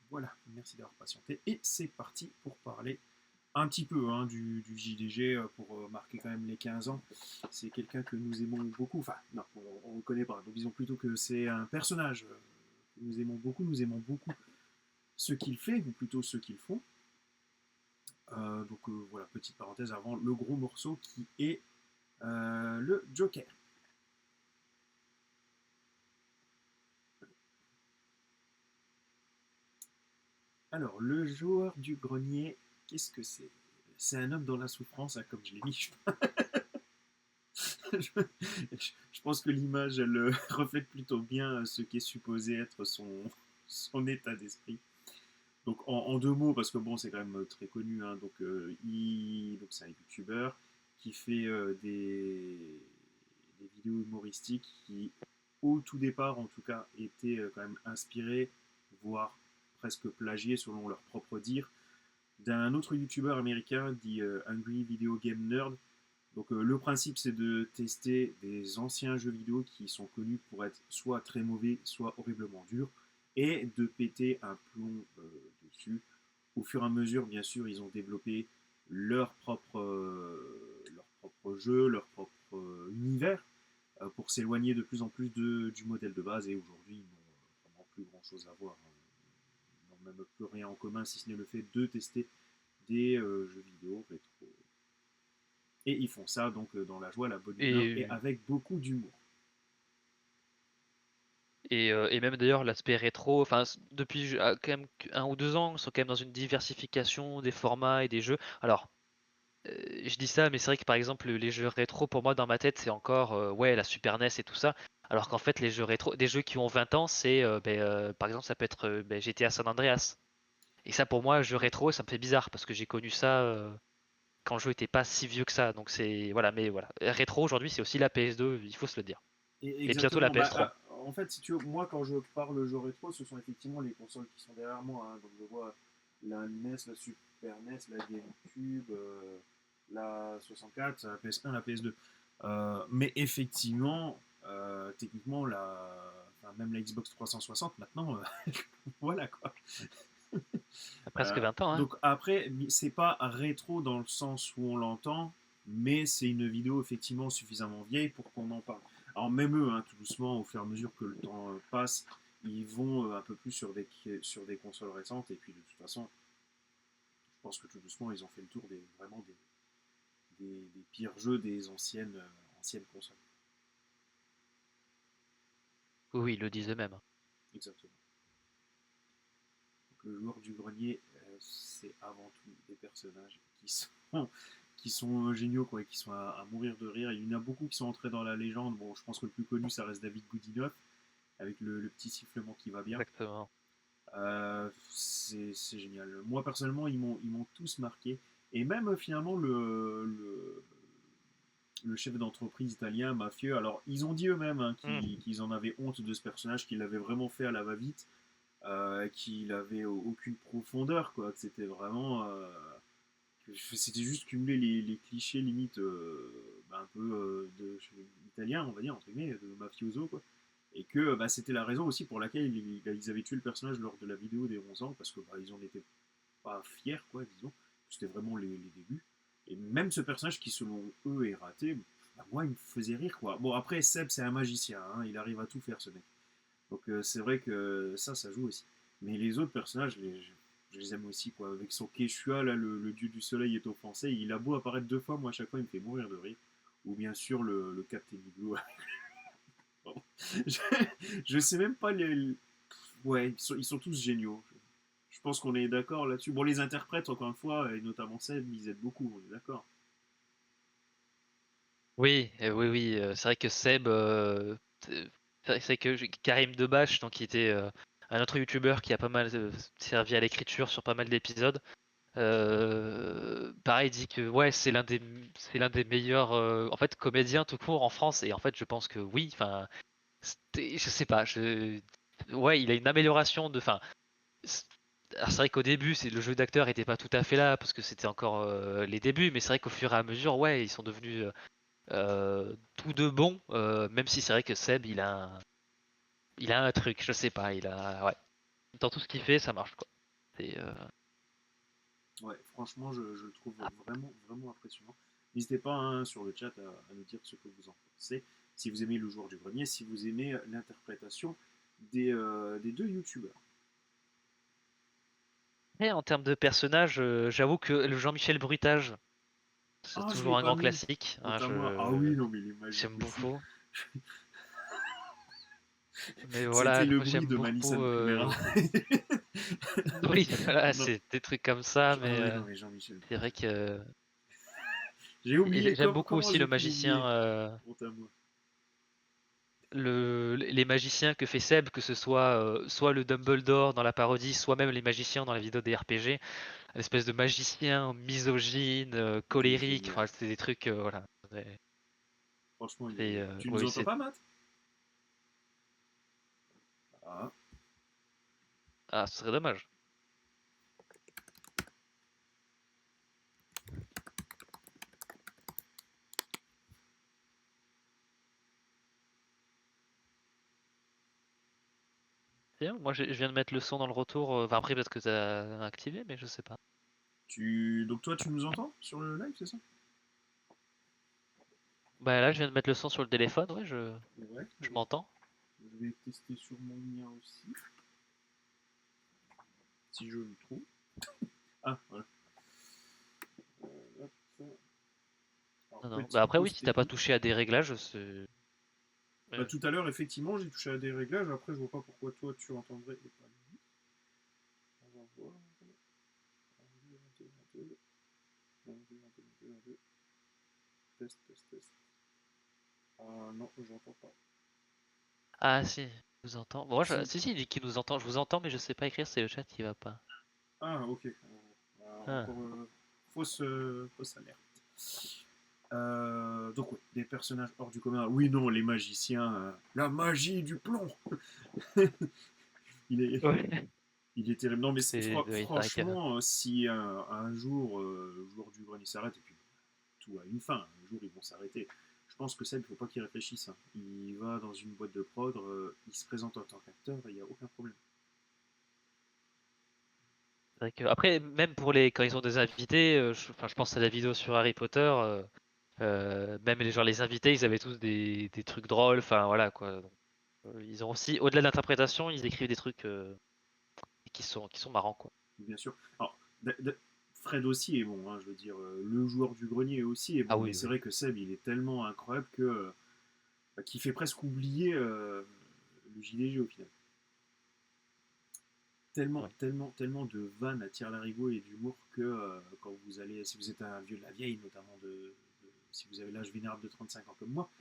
Voilà, merci d'avoir patienté. Et c'est parti pour parler un petit peu du JDG pour marquer quand même les 15 ans. C'est quelqu'un que nous aimons beaucoup. Enfin, non, on ne le connaît pas. Donc disons plutôt que c'est un personnage que nous aimons beaucoup. Nous aimons beaucoup ce qu'il fait, ou plutôt ce qu'ils font. Voilà, petite parenthèse avant le gros morceau qui est le Joker. Alors, le joueur du grenier, qu'est-ce que c'est? C'est un homme dans la souffrance, hein, comme je l'ai dit. je, je pense que l'image, elle reflète plutôt bien ce qu'est supposé être son état d'esprit. Donc, en deux mots, parce que bon, c'est quand même très connu, hein, donc c'est un youtubeur qui fait des vidéos humoristiques qui, au tout départ en tout cas, étaient quand même inspirées, voire presque plagiées selon leur propre dire, d'un autre youtubeur américain dit Angry Video Game Nerd. Le principe c'est de tester des anciens jeux vidéo qui sont connus pour être soit très mauvais, soit horriblement durs, et de péter un plomb dessus. Au fur et à mesure, bien sûr, ils ont développé leur propre jeu, leur propre univers, pour s'éloigner de plus en plus du modèle de base, et aujourd'hui, ils n'ont vraiment plus grand chose à voir, hein. Ils n'ont même plus rien en commun, si ce n'est le fait de tester des jeux vidéo rétro. Et ils font ça donc dans la joie, la bonne humeur et Et, avec beaucoup d'humour. et même d'ailleurs l'aspect rétro, enfin depuis quand même 1 ou 2 ans, ils sont quand même dans une diversification des formats et des jeux. Alors, je dis ça, mais c'est vrai que par exemple les jeux rétro pour moi dans ma tête c'est encore ouais la Super NES et tout ça. Alors qu'en fait les jeux rétro, des jeux qui ont 20 ans, c'est par exemple ça peut être GTA San Andreas. Et ça pour moi jeu rétro ça me fait bizarre parce que j'ai connu ça quand le jeu était pas si vieux que ça. Donc c'est voilà, mais voilà. Rétro aujourd'hui c'est aussi la PS2, il faut se le dire. Et Et bientôt la exactement, PS3. en fait, si tu veux, moi quand je parle jeux rétro, ce sont effectivement les consoles qui sont derrière moi, hein. Donc je vois la NES, la Super NES, la GameCube, la 64, la PS1, la PS2. Mais effectivement, techniquement, enfin, même la Xbox 360 maintenant, voilà quoi. Presque 20 ans, hein. Donc après, c'est pas rétro dans le sens où on l'entend, mais c'est une vidéo effectivement suffisamment vieille pour qu'on en parle. Alors même eux, hein, tout doucement, au fur et à mesure que le temps passe, ils vont un peu plus sur des consoles récentes, et puis de toute façon, je pense que tout doucement, ils ont fait le tour vraiment des pires jeux des anciennes consoles. Oui, ils le disent eux-mêmes. Exactement. Donc, le joueur du grenier, c'est avant tout des personnages qui sont géniaux, quoi, et qui sont à mourir de rire. Il y en a beaucoup qui sont entrés dans la légende. Bon, je pense que le plus connu, ça reste David Goodinoff, avec le petit sifflement qui va bien. Exactement. C'est génial. Moi, personnellement, ils m'ont tous marqué. Et même finalement, le chef d'entreprise italien, mafieux, alors ils ont dit eux-mêmes hein, Hmm. qu'ils en avaient honte de ce personnage, qu'ils l'avaient vraiment fait à la va-vite, qu'il avait aucune profondeur, quoi. Que c'était vraiment. C'était juste cumuler les clichés limite un peu italien, on va dire, entre guillemets, de mafioso, quoi. Et que c'était la raison aussi pour laquelle ils avaient tué le personnage lors de la vidéo des 11 ans, parce que ils en étaient pas fiers, quoi, disons. C'était vraiment les débuts. Et même ce personnage qui, selon eux, est raté, moi, il me faisait rire, quoi. Bon, après, Seb, c'est un magicien, hein, il arrive à tout faire, ce mec. Donc c'est vrai que ça joue aussi. Mais les autres personnages, je les aime aussi, quoi. Avec son Quechua, là, le dieu du soleil est offensé. Il a beau apparaître 2 fois, moi, à chaque fois, il me fait mourir de rire. Ou bien sûr, le Captain Igloo. je, je sais même pas les. Ouais, ils sont tous géniaux. Je pense qu'on est d'accord là-dessus. Bon, les interprètes, encore une fois, et notamment Seb, ils aident beaucoup, on est d'accord. Oui, oui, oui. C'est vrai que Seb, c'est vrai que Karim Debache, donc qui était un autre youtubeur qui a pas mal servi à l'écriture sur pas mal d'épisodes. Pareil, dit que ouais, c'est l'un des meilleurs en fait comédiens tout court en France et en fait je pense que oui. Enfin, je sais pas, ouais, il a une amélioration enfin, c'est alors c'est vrai qu'au début, le jeu d'acteur était pas tout à fait là parce que c'était encore les débuts, mais c'est vrai qu'au fur et à mesure, ouais, ils sont devenus tous deux bons. Même si c'est vrai que Seb, il a un truc, je sais pas, il a ouais, dans tout ce qu'il fait, ça marche quoi. C'est, Ouais, franchement, je le trouve vraiment, vraiment impressionnant. N'hésitez pas hein, sur le chat à nous dire ce que vous en pensez. Si vous aimez le joueur du grenier, si vous aimez l'interprétation des deux youtubeurs. Et en termes de personnages, j'avoue que le Jean-Michel Bruitage, c'est Ah, je l'ai toujours un pas grand mis. classique. Hein, Notamment. Ah oui, non, mais il est magique j'aime aussi. beaucoup. Mais C'était voilà, le moi bruit j'aime de ma beaucoup. Nissan Primera. Oui, voilà, Non. c'est des trucs comme ça, Ah mais ouais, non, mais Jean-Michel. c'est vrai que J'ai oublié j'aime beaucoup comment aussi le j'ai pu magicien. l'oublier. Honte à moi. Les magiciens que fait Seb, que ce soit soit le Dumbledore dans la parodie, soit même les magiciens dans la vidéo des RPG, l'espèce de magicien misogyne, Il est colérique, génial. enfin c'est des trucs, voilà. Franchement, il est génial. Tu nous Oui, entends pas, Matt? Ah. ah, ce serait dommage. Tiens, moi je viens de mettre le son dans le retour, enfin après parce que t'as activé, mais je sais pas. Donc toi, tu nous entends sur le live, c'est ça? Bah là je viens de mettre le son sur le téléphone, ouais, Ouais. je m'entends. Je vais tester sur mon mien aussi. Si je le trouve. Ah, voilà. Hop. Alors, Non, non. Bah petite après oui, pause si t'as pas technique. touché à des réglages, c'est. Bah, Ouais. tout à l'heure, effectivement, j'ai touché à des réglages. Après, je vois pas pourquoi toi, tu entendrais et pas lui. On va voir. 22, 22, 22, 22, 22. Test, test, test. Ah non, j'entends pas. Ah si, je vous entends. Bon, Si. si, il dit qu'il nous entend, je vous entends, mais je sais pas écrire, c'est le chat qui va pas. Ah, ok. Ah. Encore fausse alerte. Donc, ouais, des personnages hors du commun. Oui, non, les magiciens. La magie du plomb. il, est, Ouais. il est terrible. Non, mais Oui, c'est vrai que. franchement, si un jour le joueur du grenier s'arrête, et puis tout a une fin, un jour ils vont s'arrêter. Je pense que ça, il ne faut pas qu'il réfléchisse. Hein. Il va dans une boîte de prod, il se présente en tant qu'acteur, il n'y a aucun problème. C'est vrai que. Après, même pour les quand ils ont des invités, enfin, je pense à la vidéo sur Harry Potter, même genre les invités, ils avaient tous des trucs drôles, enfin voilà quoi. Donc, ils ont aussi, au-delà de l'interprétation, ils écrivent des trucs qui sont marrants quoi. Bien sûr. Alors, Fred aussi est bon, hein, je veux dire, le joueur du grenier aussi est Ah bon, mais oui, c'est oui. vrai que Seb, il est tellement incroyable que qu'il fait presque oublier le JDG au final. Tellement, Ouais. tellement, tellement de vannes à tire-larigot et d'humour que quand vous allez, si vous êtes un vieux de la vieille, notamment si vous avez l'âge vénérable de 35 ans comme moi,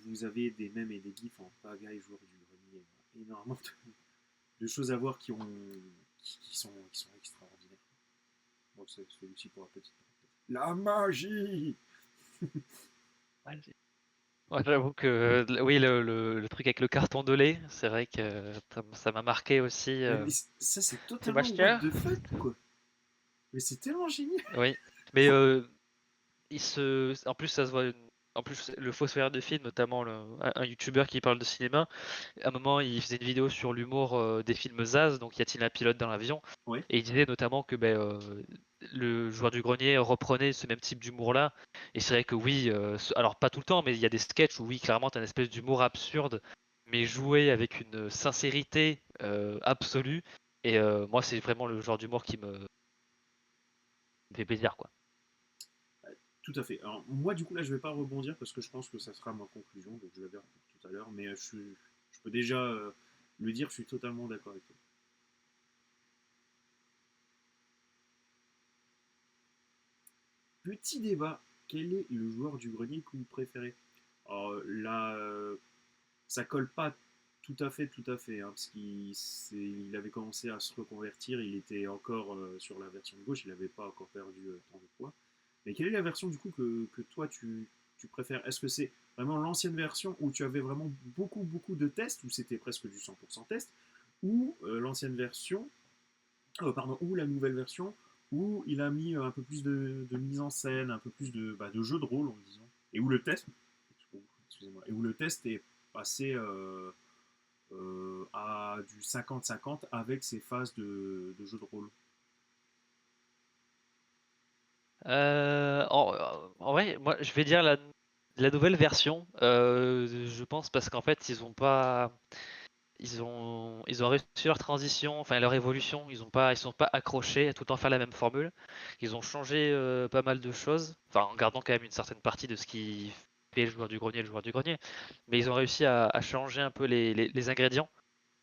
vous avez des mèmes et des gifs en pagaille, joueur du grenier, énormément de choses à voir qui sont extraordinaires. Donc c'est celui-ci pour la petite parenthèse. La magie. Ouais, ouais, j'avoue que oui, le truc avec le carton de lait, c'est vrai que ça m'a marqué aussi. Mais ça c'est totalement what Sébastien? the fuck quoi. Mais c'est tellement génial. Oui, mais en plus ça se voit. En plus, le fossoyeur de film, notamment un youtubeur qui parle de cinéma, à un moment il faisait une vidéo sur l'humour des films Zaz, donc y a-t-il un pilote dans l'avion? Ouais. Et il disait notamment que le joueur du grenier reprenait ce même type d'humour-là. Et c'est vrai que oui, alors pas tout le temps, mais il y a des sketchs où oui, clairement, tu as une espèce d'humour absurde, mais joué avec une sincérité absolue. Et moi, c'est vraiment le genre d'humour qui me fait plaisir, quoi. Tout à fait. Alors, moi, du coup, là, je vais pas rebondir parce que je pense que ça sera ma conclusion, donc je la verrai pour tout à l'heure, mais je peux déjà le dire, je suis totalement d'accord avec toi. Petit débat, quel est le joueur du grenier que vous préférez? Alors là, ça colle pas tout à fait, hein, parce qu'il avait commencé à se reconvertir, il était encore sur la version de gauche, il n'avait pas encore perdu tant de poids. Mais quelle est la version du coup que toi tu préfères? Est-ce que c'est vraiment l'ancienne version où tu avais vraiment beaucoup beaucoup de tests, où c'était presque du 100% test, ou l'ancienne version, pardon, ou la nouvelle version où il a mis un peu plus de mise en scène, un peu plus de jeu de rôle en disant, et où le test, excusez-moi, et où le test est passé à du 50-50 avec ses phases de jeu de rôle. En vrai, moi je vais dire la nouvelle version, je pense parce qu'en fait ils ont réussi leur transition, enfin leur évolution, ils sont pas accrochés à tout le temps faire la même formule. Ils ont changé pas mal de choses, enfin en gardant quand même une certaine partie de ce qui fait le joueur du grenier, mais ils ont réussi à changer un peu les ingrédients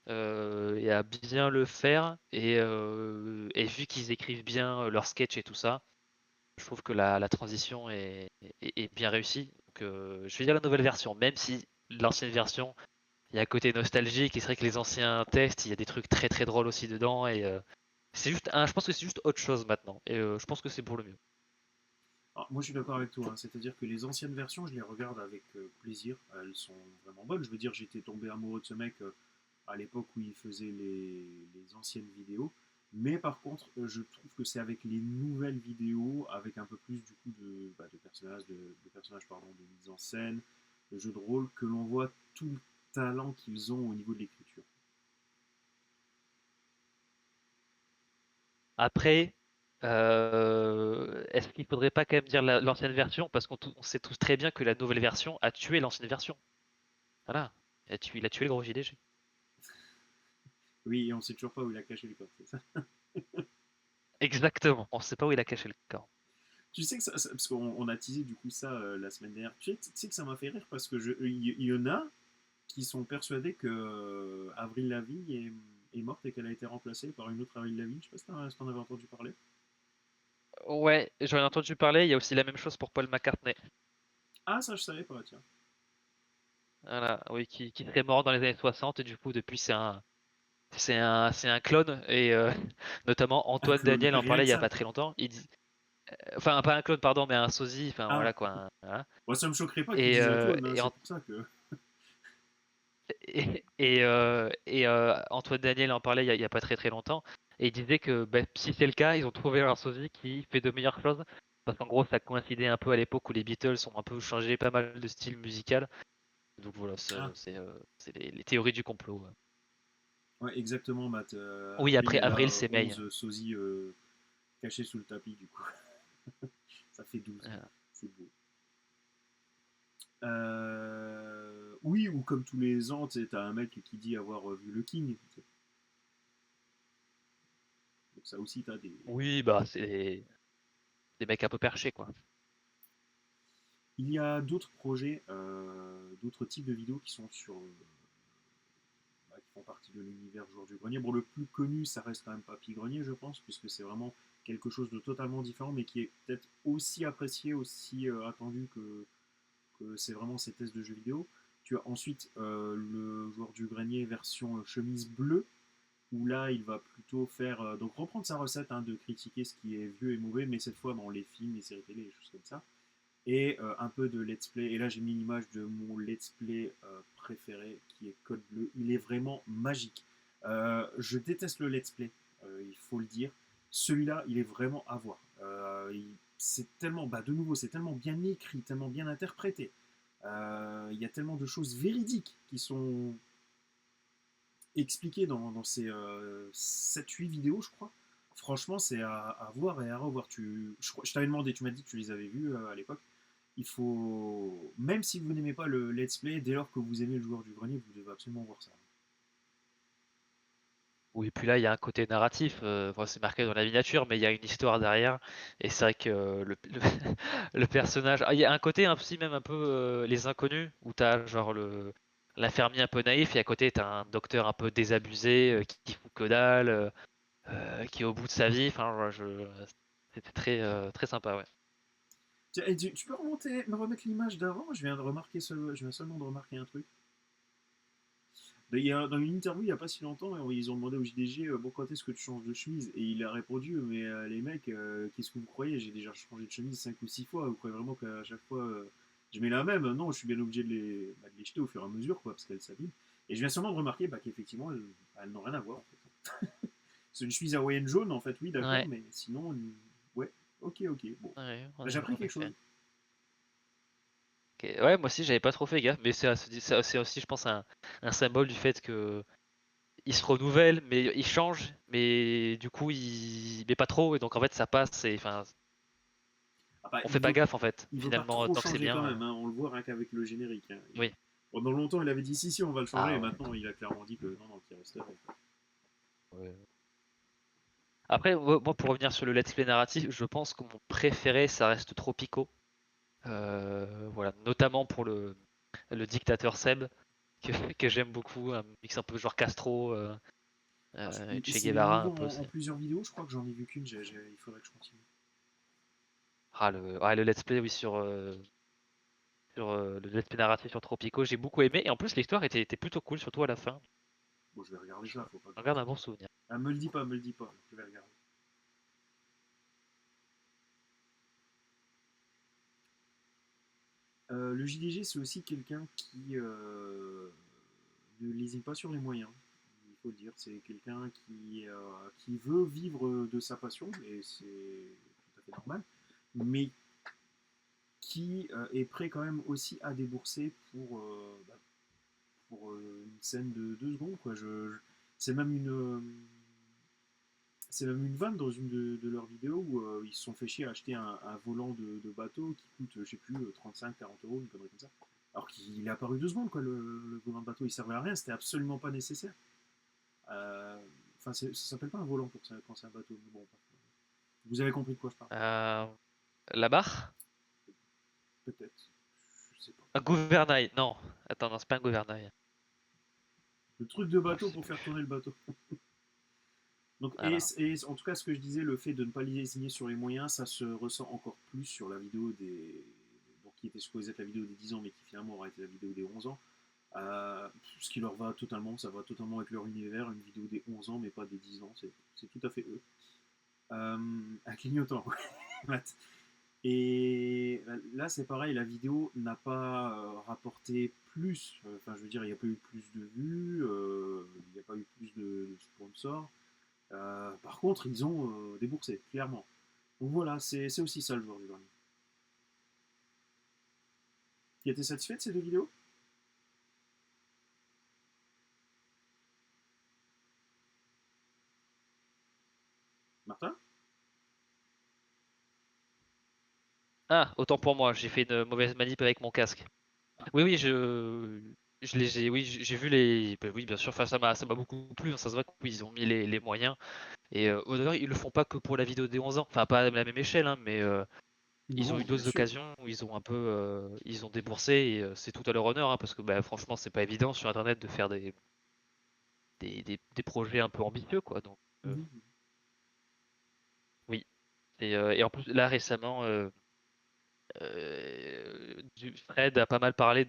et à bien le faire. Et vu qu'ils écrivent bien leurs sketchs et tout ça, je trouve que la transition est bien réussie. Donc, je vais dire la nouvelle version, même si l'ancienne version, il y a un côté nostalgique. Et c'est vrai que les anciens tests, il y a des trucs très très drôles aussi dedans. Et je pense que c'est juste autre chose maintenant. Et je pense que c'est pour le mieux. Alors, moi, je suis d'accord avec toi, hein. C'est-à-dire que les anciennes versions, je les regarde avec plaisir. Elles sont vraiment bonnes. Je veux dire, j'étais tombé amoureux de ce mec à l'époque où il faisait les anciennes vidéos. Mais par contre, je trouve que c'est avec les nouvelles vidéos, avec un peu plus du coup de personnages, de personnages pardon, de mise en scène, de jeux de rôle, que l'on voit tout le talent qu'ils ont au niveau de l'écriture. Après, est-ce qu'il faudrait pas quand même dire l'ancienne version? Parce on sait tous très bien que la nouvelle version a tué l'ancienne version. Voilà. Il a tué le gros JDG. Oui, et on sait toujours pas où il a caché le corps, c'est ça. Exactement. On sait pas où il a caché le corps. Tu sais que parce qu'on a teasé du coup ça la semaine dernière. Tu sais que ça m'a fait rire parce que il y en a qui sont persuadés que Avril Lavigne est morte et qu'elle a été remplacée par une autre Avril Lavigne. Je sais pas si t'en avais entendu parler. Ouais, j'en ai entendu parler. Il y a aussi la même chose pour Paul McCartney. Ah, ça, je savais pas, tiens. Voilà, oui, qui serait mort dans les années 60 et du coup depuis c'est un clone et notamment Un Antoine clone, Daniel en rien parlait que il y a ça. pas très longtemps. Enfin pas un clone pardon, mais un sosie. Enfin Ah, voilà quoi. Voilà. moi, ça me choquerait pas qu'ils Et disent un euh, clone, hein, et, c'est An- pour ça que. Antoine Daniel en parlait il y a pas très très longtemps et il disait que bah, si c'est le cas, ils ont trouvé leur sosie qui fait de meilleures choses parce qu'en gros ça coïncidait un peu à l'époque où les Beatles ont un peu changé pas mal de style musical. Donc voilà, Ah, c'est les théories du complot. Ouais. ouais, exactement, Matt. Oui, Avril, après elle Avril, a c'est May. 11 sosies cachées sous le tapis, du coup. Ça fait 12. Euh, C'est beau. Oui, ou comme tous les ans, tu sais, t'as un mec qui dit avoir vu le King. Donc ça aussi, t'as des. Oui, bah, c'est des mecs un peu perchés, quoi. Il y a d'autres projets, d'autres types de vidéos qui sont qui font partie de l'univers Joueur du Grenier. Bon, le plus connu, ça reste quand même Papy Grenier, je pense, puisque c'est vraiment quelque chose de totalement différent, mais qui est peut-être aussi apprécié, aussi attendu que c'est vraiment ces tests de jeux vidéo. Tu as ensuite le Joueur du Grenier version chemise bleue, où là, il va plutôt faire. Donc, reprendre sa recette hein, de critiquer ce qui est vieux et mauvais, mais cette fois dans les films, les séries télé, les choses comme ça. Et un peu de let's play. Et là, j'ai mis l'image de mon let's play préféré, qui est Code Bleu. Il est vraiment magique. Je déteste le let's play, il faut le dire. Celui-là, il est vraiment à voir. C'est tellement, bah, de nouveau, c'est tellement bien écrit, tellement bien interprété. Il y a tellement de choses véridiques qui sont expliquées dans ces 7-8 vidéos, je crois. Franchement, c'est à voir et à revoir. Je t'avais demandé, tu m'as dit que tu les avais vus à l'époque. Il faut, même si vous n'aimez pas le let's play, dès lors que vous aimez le joueur du grenier, vous devez absolument voir ça. Oui, puis là, il y a un côté narratif. Bon, c'est marqué dans la miniature, mais il y a une histoire derrière. Et c'est vrai que le personnage. Ah, il y a un côté aussi, même un peu les inconnus, où t'as genre l'infirmier un peu naïf, et à côté, t'as un docteur un peu désabusé, qui fout que dalle, qui est au bout de sa vie. Enfin, c'était très sympa, ouais. Tiens, et tu peux me remettre l'image d'avant. Je viens seulement de remarquer un truc. Dans une interview il n'y a pas si longtemps, ils ont demandé au JDG bon, quand est-ce que tu changes de chemise. Et il a répondu mais les mecs, qu'est-ce que vous croyez? J'ai déjà changé de chemise 5 ou 6 fois. Vous croyez vraiment qu'à chaque fois je mets la même? Non, je suis bien obligé de les jeter au fur et à mesure quoi, parce qu'elles s'abîment. Et je viens seulement de remarquer qu'effectivement elles n'ont rien à voir. En fait. C'est une chemise hawaïenne jaune en fait, oui, d'accord, Ouais, mais sinon, ouais, ok. Bon, ouais, bah, j'ai appris en quelque chose. effet. Ok. Ouais, moi aussi, j'avais pas trop fait gaffe, mais c'est aussi, je pense, un symbole du fait que il se renouvelle, mais il change, mais du coup, il mais pas trop, et donc en fait, ça passe. Et enfin, Bah, on fait pas gaffe en fait, il veut pas finalement, trop tant que c'est changer quand bien. même, hein. On le voit rien qu'avec le générique, hein. Oui. Pendant longtemps, il avait dit si, si, on va le changer, Ah et ouais. maintenant, il a clairement dit que non, qu'il resterait. Ouais. Après, moi, pour revenir sur le let's play narratif, je pense que mon préféré, ça reste Tropico. Voilà, notamment pour le dictateur Seb, que j'aime beaucoup, un mix un peu genre Castro, Che C'est Guevara nouveau un peu en aussi. plusieurs vidéos, je crois que j'en ai vu qu'une, il faudrait que je continue. Ah, le let's play, oui, sur le let's play narratif sur Tropico, j'ai beaucoup aimé, et en plus l'histoire était plutôt cool, surtout à la fin. Bon, je vais regarder Je ça, faut pas que... j'en garde un bon souvenir. Ah, me le dis pas, me le dis pas, je vais regarder. Le JDG, c'est aussi quelqu'un qui ne lésine pas sur les moyens, il faut le dire. C'est quelqu'un qui veut vivre de sa passion, et c'est tout à fait normal, mais qui est prêt quand même aussi à débourser pour une scène de 2 secondes, quoi. C'est même c'est même une vanne dans une de leurs vidéos où ils se sont fait chier à acheter un volant de bateau qui coûte, je sais plus, 35-40 euros, une connerie comme ça. Alors qu'il est apparu 2 secondes, quoi, le volant de bateau. Il servait à rien, c'était absolument pas nécessaire. Euh, Enfin, ça s'appelle pas un volant pour ça, quand c'est un bateau. Mais bon, vous avez compris de quoi je parle. Euh, la barre? Peut-être. Je sais pas. Un gouvernail, non. Attends, non, c'est pas un gouvernail. Le truc de Ah, je bateau sais pour faire plus. tourner le bateau. Donc, Voilà. en tout cas, ce que je disais, le fait de ne pas lésigner sur les moyens, ça se ressent encore plus sur la vidéo donc, qui était supposée être la vidéo des 10 ans, mais qui finalement aura été la vidéo des 11 ans. Ce qui leur va totalement, ça va totalement avec leur univers, une vidéo des 11 ans, mais pas des 10 ans, c'est tout à fait eux. Un clignotant, Matt. Et là, c'est pareil, la vidéo n'a pas rapporté plus. Enfin, je veux dire, il n'y a pas eu plus de vues, il n'y a pas eu plus de sponsors. Par contre, ils ont déboursé, clairement. Donc voilà, c'est aussi ça le joueur du grenier. Tu étais satisfait de ces 2 vidéos? Martin? Ah, autant pour moi, j'ai fait une mauvaise manip avec mon casque. Oui, oui, oui, j'ai vu les, bah oui, bien sûr, enfin, ça m'a beaucoup plu, hein, ça se voit qu'ils ont mis les moyens. Et d'ailleurs, ils le font pas que pour la vidéo des 11 ans, enfin, pas à la même échelle, hein, mais ils ont Non, eu bien d'autres sûr. occasions où ils ont un peu, ils ont déboursé, et c'est tout à leur honneur, hein, parce que bah, franchement, c'est pas évident sur Internet de faire des projets un peu ambitieux, quoi. Donc, Mhm. oui. Et en plus, là récemment, Fred a pas mal parlé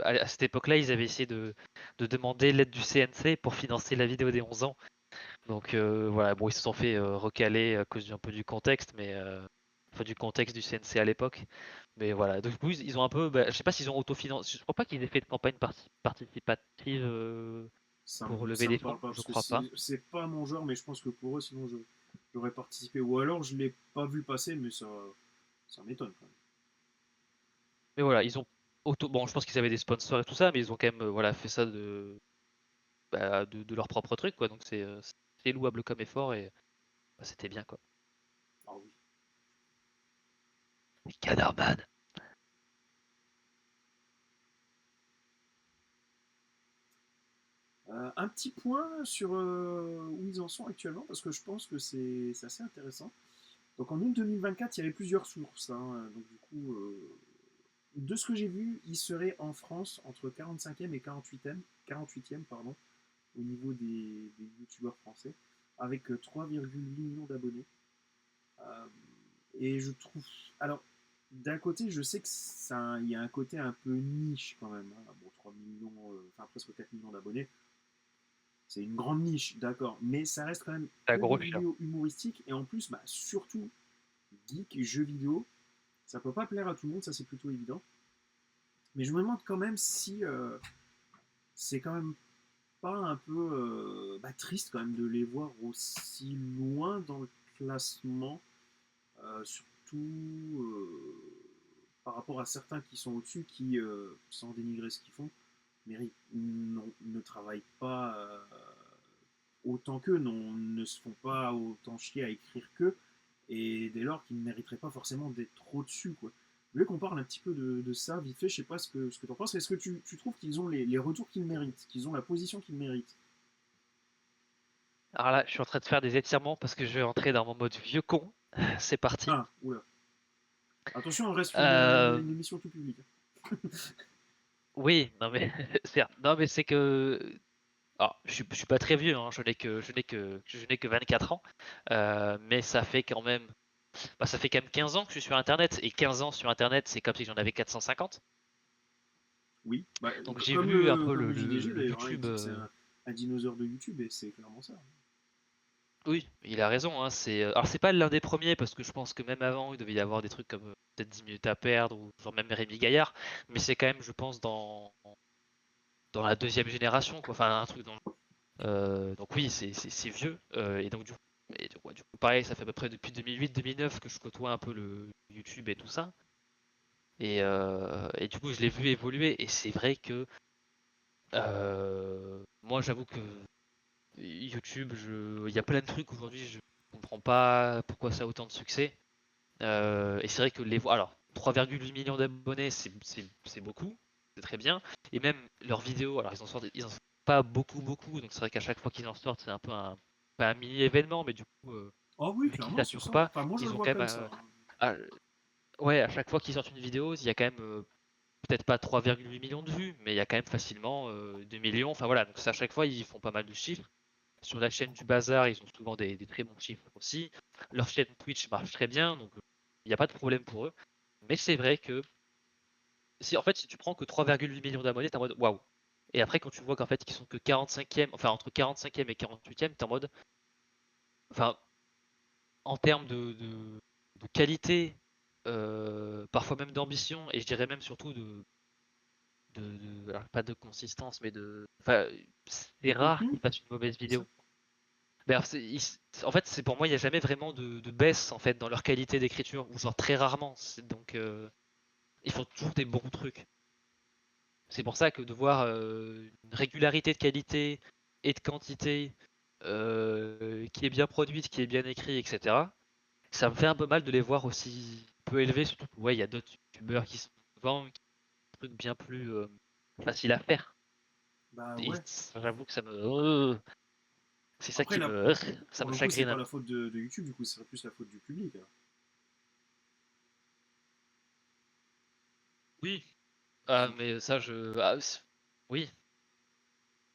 à cette époque-là, ils avaient essayé de demander l'aide du CNC pour financer la vidéo des 11 ans. Donc voilà, bon, ils se sont fait recaler à cause un peu du contexte, mais enfin du contexte du CNC à l'époque. Mais voilà, donc du coup, ils ont un peu, bah, je sais pas s'ils ont autofinancé, je crois pas qu'ils aient fait de campagne participative pour lever Ça me des parle fonds, pas, je parce que crois pas. c'est pas mon genre, mais je pense que pour eux, sinon j'aurais participé. Ou alors je l'ai pas vu passer, mais ça m'étonne quand même. Mais voilà, ils ont bon, je pense qu'ils avaient des sponsors et tout ça, mais ils ont quand même voilà fait ça de leur propre truc, quoi. Donc c'est louable comme effort, et bah, c'était bien, quoi. Ah oui. Canardman. Un petit point sur où ils en sont actuellement, parce que je pense que c'est assez intéressant. Donc en août 2024, il y avait plusieurs sources, hein. Donc du coup, de ce que j'ai vu, il serait en France entre 45e et 48e pardon, au niveau des youtubeurs français, avec 3,8 millions d'abonnés. Euh, et je trouve. Alors, d'un côté, je sais que il y a un côté un peu niche quand même, hein. Bon, 3 millions, enfin presque 4 millions d'abonnés, c'est une grande niche, d'accord. Mais ça reste quand même C'est un que des gros chien. vidéos humoristiques. Et en plus, bah, surtout, geek et jeux vidéo. Ça peut pas plaire à tout le monde, ça c'est plutôt évident. Mais je me demande quand même si c'est quand même pas un peu triste quand même de les voir aussi loin dans le classement, surtout par rapport à certains qui sont au-dessus, qui, sans dénigrer ce qu'ils font, ne travaillent pas autant qu'eux, ne se font pas autant chier à écrire qu'eux, et dès lors qu'ils ne mériteraient pas forcément d'être trop dessus, quoi. Je voulais qu'on parle un petit peu de ça, vite fait, je sais pas ce que tu en penses. Est-ce que tu trouves qu'ils ont les retours qu'ils méritent, qu'ils ont la position qu'ils méritent? Alors là, je suis en train de faire des étirements parce que je vais entrer dans mon mode vieux con. C'est parti. Ah, oula. Attention, on reste Euh, une émission tout public. oui, non mais certes. Non mais c'est que alors, je suis pas très vieux, hein, je n'ai que 24 ans, mais ça fait quand même, bah, ça fait quand même 15 ans que je suis sur Internet, et 15 ans sur Internet, c'est comme si j'en avais 450. Oui, bah, Donc j'ai vu un peu comme le JDG le d'ailleurs, hein, il YouTube. dit que c'est un dinosaure de YouTube et c'est clairement ça. Oui, il a raison, hein, alors c'est pas l'un des premiers, parce que je pense que même avant, il devait y avoir des trucs comme peut-être 10 minutes à perdre, ou genre même Rémi Gaillard, mais c'est quand même, je pense, dans la deuxième génération, quoi. Enfin, un truc dans donc oui, c'est vieux. Ouais, du coup, pareil, ça fait à peu près depuis 2008-2009 que je côtoie un peu le YouTube et tout ça. Et du coup, je l'ai vu évoluer. Et c'est vrai que moi, j'avoue que YouTube, il y a plein de trucs aujourd'hui, je comprends pas pourquoi ça a autant de succès. Et c'est vrai que alors, 3,8 millions d'abonnés, c'est beaucoup, c'est très bien. Et même leurs vidéos, alors ils en sortent pas beaucoup, beaucoup, donc c'est vrai qu'à chaque fois qu'ils en sortent, c'est un peu pas un mini événement, mais du coup, Ah oui, vu qu'ils clairement, c'est saturent ça. pas, Enfin, moi je le ils ont vois quand même, comme ça, hein. à- ouais, à chaque fois qu'ils sortent une vidéo, il y a quand même peut-être pas 3,8 millions de vues, mais il y a quand même facilement 2 millions. Enfin voilà, donc c'est à chaque fois ils font pas mal de chiffres. Sur la chaîne du Bazar, ils ont souvent des très bons chiffres aussi. Leur chaîne Twitch marche très bien, donc il n'y a pas de problème pour eux. Mais c'est vrai que si tu prends que 3,8 millions d'abonnés, t'es en mode waouh. Et après, quand tu vois qu'en fait, ils sont que 45e, enfin entre 45e et 48e, t'es en mode, enfin, en termes de qualité, parfois même d'ambition, et je dirais même surtout alors, pas de consistance, mais enfin, De c'est rare contenu, qu'ils fassent une mauvaise c'est ça? vidéo. Mais alors, en fait, c'est pour moi, il n'y a jamais vraiment de baisse en fait dans leur qualité d'écriture, ou genre très rarement. Donc, ils font toujours des bons trucs. C'est pour ça que de voir une régularité de qualité et de quantité qui est bien produite, qui est bien écrit, etc. Ça me fait un peu mal de les voir aussi peu élevés, surtout que ouais, il y a d'autres youtubeurs qui sont souvent qui font des trucs bien plus faciles à faire. Bah Et ouais. j'avoue que c'est ça Après, qui là, ça pour me le coup, c'est chagrine pas un la peu. faute de YouTube, du coup, ce serait plus la faute du public, alors. Oui. Disons. Mais ça, oui,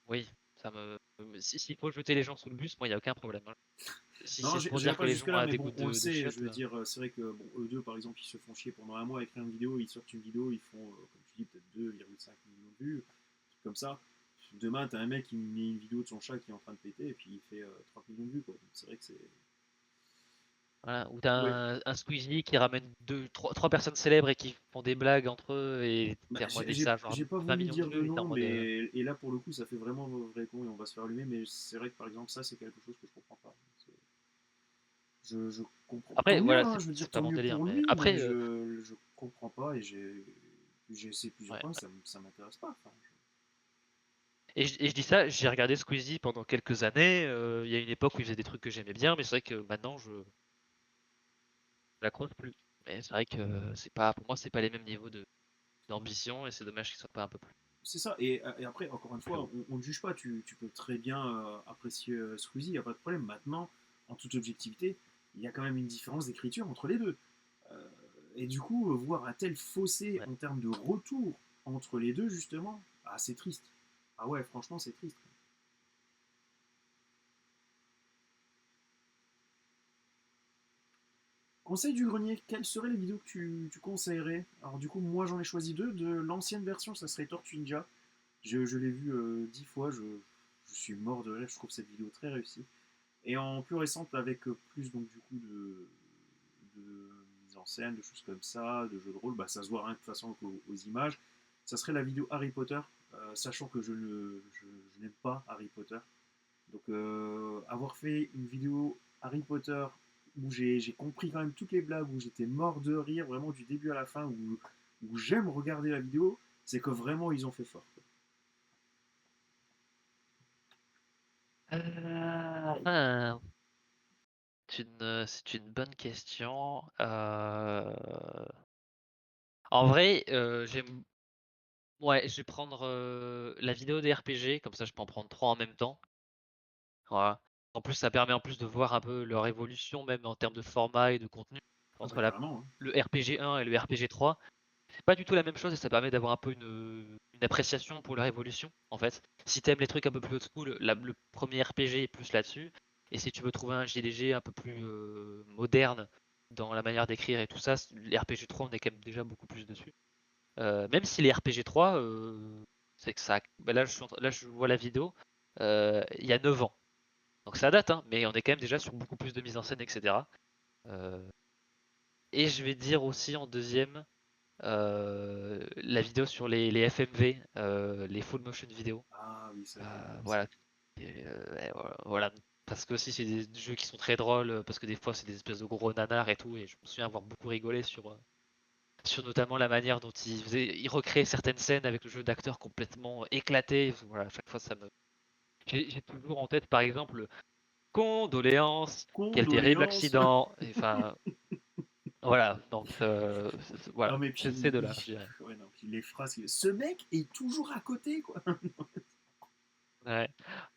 oui, ça me. S'il faut jeter les gens sous le bus, moi, il n'y a aucun problème, hein. Si Non, c'est pour j'irai dire que pas les gens jusque-là, ont mais des bon, gouttes on le de sait, je chiottes. veux dire, c'est vrai que, bon, eux deux, par exemple, ils se font chier pendant un mois à écrire une vidéo, ils sortent une vidéo, ils font, comme tu dis, peut-être 2,5 millions de vues, un truc comme ça. Demain, t'as un mec qui met une vidéo de son chat qui est en train de péter, et puis il fait 30 millions de vues, quoi. Donc c'est vrai que c'est... Voilà, ou t'as Ouais. un Squeezie qui ramène trois personnes célèbres et qui font des blagues entre eux et Bah, t'es en mode et ça, genre j'ai pas 20 voulu millions de dire de vues, et t'es en nom, mode. mais et là pour le coup ça fait vraiment vrai con et on va se faire allumer, mais c'est vrai que par exemple ça c'est quelque chose que je comprends pas. Je comprends. Tant Après, mieux, voilà, hein, je veux dire c'est tant pas mon mieux délire, pour mais lui, mais après, je comprends pas et j'ai essayé plusieurs ouais. fois, ça m'intéresse pas. Enfin, Et je dis ça, j'ai regardé Squeezie pendant quelques années. Il y a une époque où il faisait des trucs que j'aimais bien, mais c'est vrai que maintenant je l'accroche plus. Mais c'est vrai que c'est pas, pour moi, c'est pas les mêmes niveaux d'ambition et c'est dommage qu'il soit pas un peu c'est ça, et après, encore une plus fois, haut. on ne juge pas, tu peux très bien apprécier Squeezie, il n'y a pas de problème. Maintenant, en toute objectivité, il y a quand même une différence d'écriture entre les deux. Euh, et du coup, voir un tel fossé Ouais. en termes de retour entre les deux, justement, ah, c'est triste. Ah ouais, franchement, c'est triste. Conseil du grenier, quelles seraient les vidéos que tu conseillerais? Alors du coup, moi j'en ai choisi deux. De l'ancienne version, ça serait Tortue Ninja. Je l'ai vu 10 fois, je suis mort de rire, je trouve cette vidéo très réussie. Et en plus récente, avec plus donc du coup de mise en scène, de choses comme ça, de jeux de rôle, bah, ça se voit rien de toute façon aux images. Ça serait la vidéo Harry Potter, sachant que je n'aime pas Harry Potter. Donc avoir fait une vidéo Harry Potter où j'ai compris quand même toutes les blagues, où j'étais mort de rire vraiment du début à la fin, où j'aime regarder la vidéo, c'est que vraiment ils ont fait fort, quoi. Ah, C'est une bonne question. En vrai, ouais, je vais prendre la vidéo des RPG, comme ça je peux en prendre trois en même temps. Voilà. En plus, ça permet en plus de voir un peu leur évolution, même en termes de format et de contenu, Ah bah entre carrément, hein. le RPG 1 et le RPG 3. C'est pas du tout la même chose et ça permet d'avoir un peu une appréciation pour leur évolution, en fait. Si t'aimes les trucs un peu plus old school, le premier RPG est plus là-dessus. Et si tu veux trouver un JDG un peu plus moderne dans la manière d'écrire et tout ça, les RPG 3, on est quand même déjà beaucoup plus dessus. Même si les RPG 3, c'est que ça. Bah là, là, je vois la vidéo, il y a 9 ans. Donc ça date, hein, mais on est quand même déjà sur beaucoup plus de mise en scène, etc. Euh, et je vais dire aussi en deuxième la vidéo sur les FMV, les full motion vidéo. Ah oui, ça j'aime bien aussi. Voilà. Ouais, voilà. Parce que aussi c'est des jeux qui sont très drôles, parce que des fois c'est des espèces de gros nanars et tout, et je me souviens avoir beaucoup rigolé sur notamment la manière dont ils recréaient certaines scènes avec le jeu d'acteurs complètement éclaté. Voilà, à chaque fois ça me. J'ai toujours en tête par exemple condoléances, quel terrible Condoléances. accident. Enfin, voilà, donc Non voilà, mais c'est puis, de là, je dirais. ouais, non, puis les phrases, ce mec est toujours à côté, quoi. Ouais.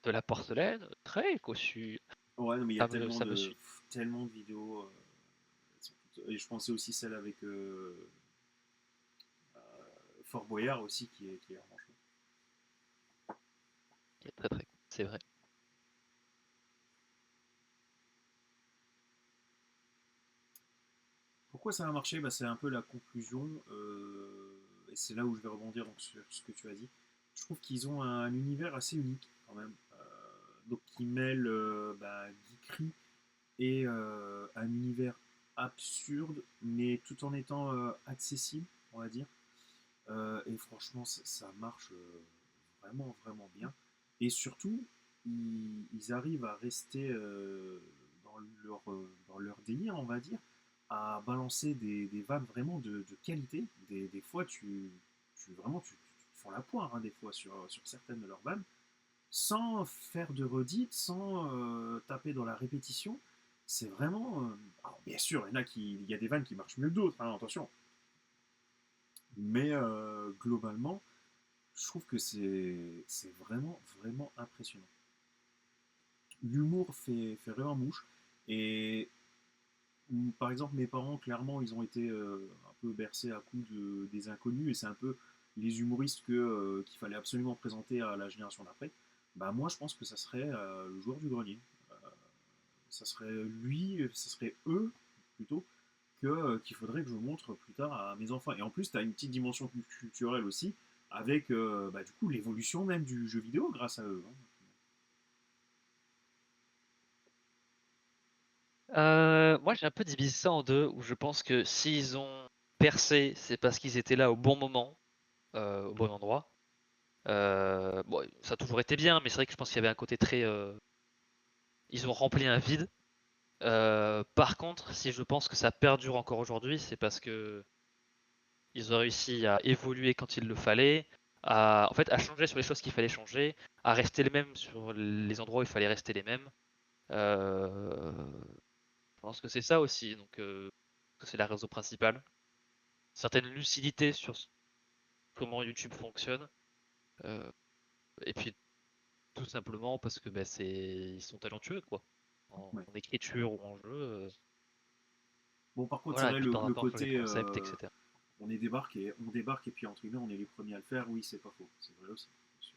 De la porcelaine, très cossu. Ouais, non, mais il y a Ça me suit. tellement de vidéos. Et je pensais aussi celle avec Fort Boyard aussi, qui est vraiment chouette. Il est très très cool, c'est vrai. Pourquoi ça a marché? Bah, c'est un peu la conclusion, et c'est là où je vais rebondir donc, sur ce que tu as dit. Je trouve qu'ils ont un univers assez unique quand même. Donc qui mêle bah, geekerie et un univers absurde, mais tout en étant accessible, on va dire. Et franchement, ça marche vraiment, vraiment bien. Et surtout, ils arrivent à rester dans leur délire, on va dire, à balancer des vannes vraiment de qualité. Des fois, vraiment, tu font la poire, hein, des fois, sur certaines de leurs vannes, sans faire de redites, sans taper dans la répétition. C'est vraiment. Alors, bien sûr, il y a des vannes qui marchent mieux que d'autres, hein, attention. Mais globalement, je trouve que c'est vraiment, vraiment impressionnant. L'humour fait vraiment mouche. Et par exemple, mes parents, clairement, ils ont été un peu bercés à coups des inconnus. Et c'est un peu les humoristes qu'il fallait absolument présenter à la génération d'après. Bah, moi, je pense que ça serait le joueur du grenier. Euh, Ça serait lui, ça serait eux, plutôt, qu'il faudrait que je montre plus tard à mes enfants. Et en plus, tu as une petite dimension culturelle aussi, avec bah, du coup l'évolution même du jeu vidéo grâce à eux, hein. Moi, j'ai un peu divisé ça en deux, où je pense que s'ils ont percé, c'est parce qu'ils étaient là au bon moment, au bon endroit. Bon, ça a toujours été bien, mais c'est vrai que je pense qu'il y avait un côté très. Ils ont rempli un vide. Par contre, si je pense que ça perdure encore aujourd'hui, c'est parce que ils ont réussi à évoluer quand il le fallait, en fait, à changer sur les choses qu'il fallait changer, à rester les mêmes sur les endroits où il fallait rester les mêmes. Euh, je pense que c'est ça aussi, donc que c'est la raison principale. Certaine lucidité sur comment YouTube fonctionne, euh, et puis tout simplement parce que bah, ils sont talentueux quoi, Ouais. en écriture ou en jeu. Bon, par contre, c'est Voilà, et vrai, puis de temps en le temps changer de côté concept, etc. on débarque et puis entre guillemets, on est les premiers à le faire, oui, c'est pas faux. C'est vrai aussi. Bien sûr.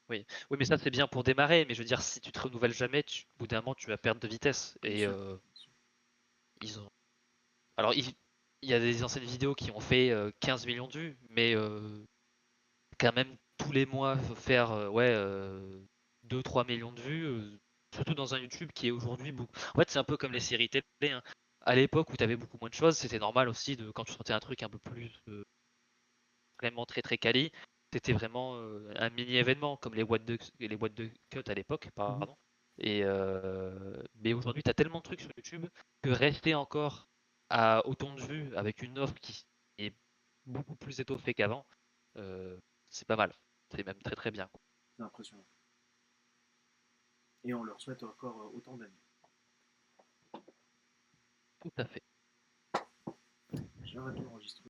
Oui, oui, mais ça c'est bien pour démarrer. Mais je veux dire, si tu te renouvelles jamais, au bout d'un moment, tu vas perdre de vitesse. Bien Et sûr. Bien sûr. ils ont. Alors, il y a des anciennes vidéos qui ont fait 15 millions de vues, mais quand même tous les mois faire ouais 2-3 millions de vues, surtout dans un YouTube qui est aujourd'hui beaucoup. En fait, c'est un peu comme les séries télé, hein. À l'époque où tu avais beaucoup moins de choses, c'était normal aussi de quand tu sortais un truc un peu plus vraiment très très quali, c'était vraiment un mini événement comme les what the cut à l'époque, Mhm. pardon. Et mais aujourd'hui, tu as tellement de trucs sur YouTube que rester encore à autant de vues avec une offre qui est beaucoup plus étoffée qu'avant, euh, c'est pas mal. C'est même très très bien, quoi. C'est impressionnant. Et on leur souhaite encore autant d'années. Tout à fait. J'arrête d'enregistrer.